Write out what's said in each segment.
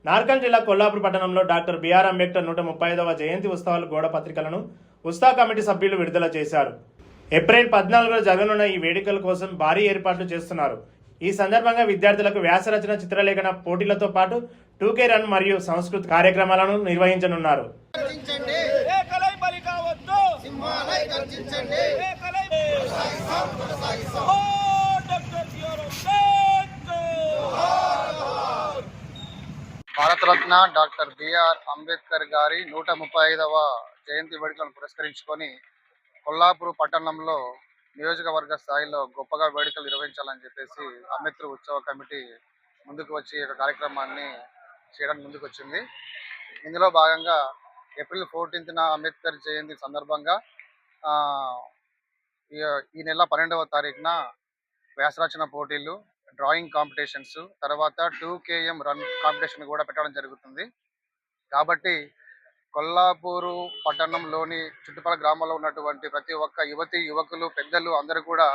నార్కల్ జిల్లా కొల్లాపూర్ పట్టణంలో doctor BR Ambedkar 135వ జయంతి ఉత్సవాల గోడ పత్రికలను ఉత్సవ కమిటీ సభ్యులు విడుదల చేశారు. ఏప్రిల్ 14న జరగనున్న ఈ వేడుకల కోసం భారీ ఏర్పాట్లు చేస్తున్నారు. ఈ సందర్భంగా విద్యార్థులకు వ్యాసరచన, చిత్రలేఖన పోటీలతో పాటు 2K రన్ మరియు సంస్కృతి కార్యక్రమాలను నిర్వహించనున్నారు. భారతరత్న డాక్టర్ బిఆర్ అంబేద్కర్ గారి 135వ జయంతి వేడుకలను పురస్కరించుకొని కొల్లాపూర్ పట్టణంలో నియోజకవర్గ స్థాయిలో గొప్పగా వేడుకలు నిర్వహించాలని చెప్పేసి అంబేద్కర్ ఉత్సవ కమిటీ ముందుకు వచ్చి ఒక కార్యక్రమాన్ని చేయడానికి ముందుకు వచ్చింది. ఇందులో భాగంగా ఏప్రిల్ 14న అంబేద్కర్ జయంతి సందర్భంగా ఈ నెల 12వ తారీఖున వ్యాసరచన పోటీలు, డ్రాయింగ్ కాంపిటీషన్స్, తర్వాత 2KM రన్ కాంపిటీషన్ కూడా పెట్టడం జరుగుతుంది. కాబట్టి కొల్లాపూరు పట్టణంలోని చుట్టుపక్కల గ్రామాల్లో ఉన్నటువంటి ప్రతి ఒక్క యువతి, యువకులు, పెద్దలు అందరూ కూడా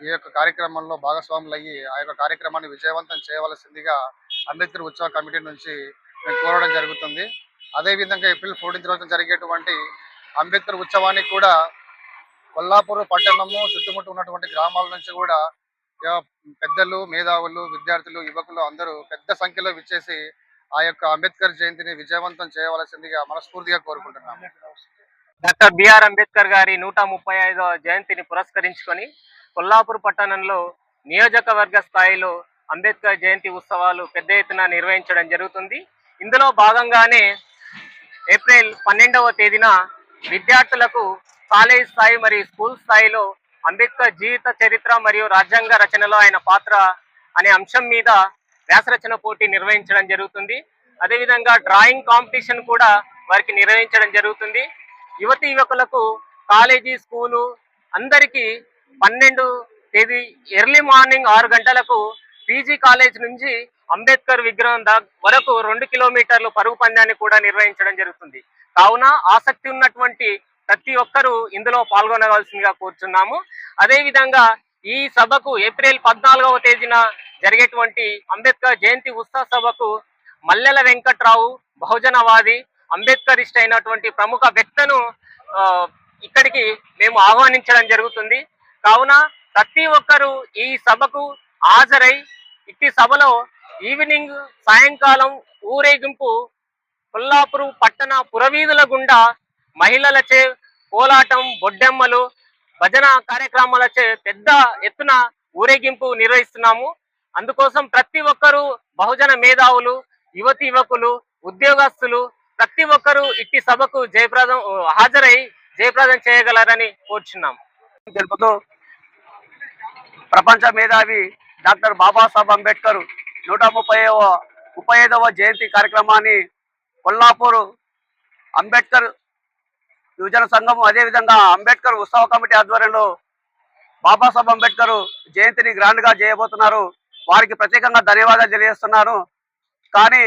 ఈ యొక్క కార్యక్రమంలో భాగస్వాములు అయ్యి ఆ యొక్క కార్యక్రమాన్ని విజయవంతం చేయవలసిందిగా అంబేద్కర్ ఉత్సవ కమిటీ నుంచి మేము కోరడం జరుగుతుంది. అదేవిధంగా ఏప్రిల్ 14 రోజున జరిగేటువంటి అంబేద్కర్ ఉత్సవానికి కూడా కొల్లాపూరు పట్టణము చుట్టుముట్టు ఉన్నటువంటి గ్రామాల నుంచి కూడా పెద్దలు, మేధావులు, విద్యార్థులు, యువకులు అందరూ పెద్ద సంఖ్యలో విచ్చేసి ఆ యొక్క అంబేద్కర్ జయంతిని విజయవంతం చేయవలసిందిగా మనస్ఫూర్తిగా కోరుకుంటున్నాం. డాక్టర్ బిఆర్ అంబేద్కర్ గారి 135వ జయంతిని పురస్కరించుకొని కొల్లాపూర్ పట్టణంలో నియోజకవర్గ స్థాయిలో అంబేద్కర్ జయంతి ఉత్సవాలు పెద్ద ఎత్తున నిర్వహించడం జరుగుతుంది. ఇందులో భాగంగానే ఏప్రిల్ 12వ తేదీన విద్యార్థులకు కాలేజ్ స్థాయి మరియు స్కూల్ స్థాయిలో అంబేద్కర్ జీవిత చరిత్ర మరియు రాజ్యాంగ రచనలో ఆయన పాత్ర అనే అంశం మీద వ్యాసరచన పోటీ నిర్వహించడం జరుగుతుంది. అదేవిధంగా డ్రాయింగ్ కాంపిటీషన్ కూడా వారికి నిర్వహించడం జరుగుతుంది. యువతి యువకులకు కాలేజీ, స్కూలు అందరికీ 12 తేదీ ఎర్లీ మార్నింగ్ 6 గంటలకు పీజీ కాలేజ్ నుంచి అంబేద్కర్ విగ్రహం వరకు 2 కిలోమీటర్లు పరుగు పందాన్ని కూడా నిర్వహించడం జరుగుతుంది. కావున ఆసక్తి ఉన్నటువంటి ప్రతి ఒక్కరూ ఇందులో పాల్గొనవలసిందిగా కోరుచున్నాము. అదేవిధంగా ఈ సభకు ఏప్రిల్ 14వ తేదీన జరిగేటువంటి అంబేద్కర్ జయంతి ఉత్సవ సభకు మల్లెల వెంకట్రావు, బహుజనవాది, అంబేద్కరిస్ట్ అయినటువంటి ప్రముఖ వ్యక్తులను ఇక్కడికి మేము ఆహ్వానించడం జరుగుతుంది. కావున ప్రతి ఒక్కరూ ఈ సభకు హాజరై ఇట్టి సభలో ఈవినింగ్, సాయంకాలం ఊరేగింపు కొల్లాపూర్ పట్టణ పురవీధుల గుండా మహిళలచే కోలాటం, బొడ్డెమ్మలు, భజన కార్యక్రమాలచే పెద్ద ఎత్తున ఊరేగింపు నిర్వహిస్తున్నాము. అందుకోసం ప్రతి ఒక్కరూ బహుజన మేధావులు, యువతి యువకులు, ఉద్యోగస్తులు ప్రతి ఒక్కరూ ఇట్టి సభకు హాజరై జయప్రదం చేయగలరని కోరుచున్నాం. తెలుపుతూ ప్రపంచ మేధావి డాక్టర్ బాబాసాహెబ్ అంబేద్కర్ 135వ జయంతి కార్యక్రమాన్ని కొల్లాపూర్ అంబేద్కర్ యువజన సంఘం, అదేవిధంగా అంబేద్కర్ ఉత్సవ కమిటీ ఆధ్వర్యంలో బాబాసాహెబ్ అంబేద్కర్ జయంతిని గ్రాండ్గా చేయబోతున్నారు. వారికి ప్రత్యేకంగా ధన్యవాదాలు తెలియజేస్తున్నాను. కానీ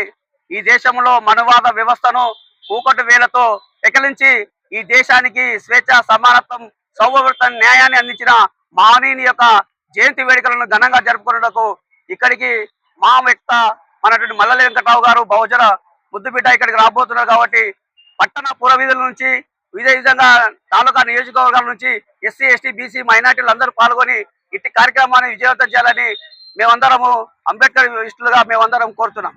ఈ దేశంలో మనువాద వ్యవస్థను కూకటి వేలతో ఎకిలించి ఈ దేశానికి స్వేచ్ఛ, సమానత్వం, సౌభ్రత, న్యాయాన్ని అందించిన మహనీయుని యొక్క జయంతి వేడుకలను ఘనంగా జరుపుకున్నకు ఇక్కడికి మా వ్యక్త మనటువంటి మల్లెల వెంకటరావు గారు, బహుజన ముద్దుబిడ్డ ఇక్కడికి రాబోతున్నారు. కాబట్టి పట్టణ పురవీధుల నుంచి ఇదే విధంగా తాలూకా నియోజకవర్గాల నుంచి ఎస్సీ, ఎస్టీ, బీసీ, మైనార్టీలు అందరూ పాల్గొని ఇట్టి కార్యక్రమాన్ని విజయవంతం చేయాలని మేమందరము అంబేద్కర్ ఇష్టలుగా మేమందరం కోరుతున్నాం.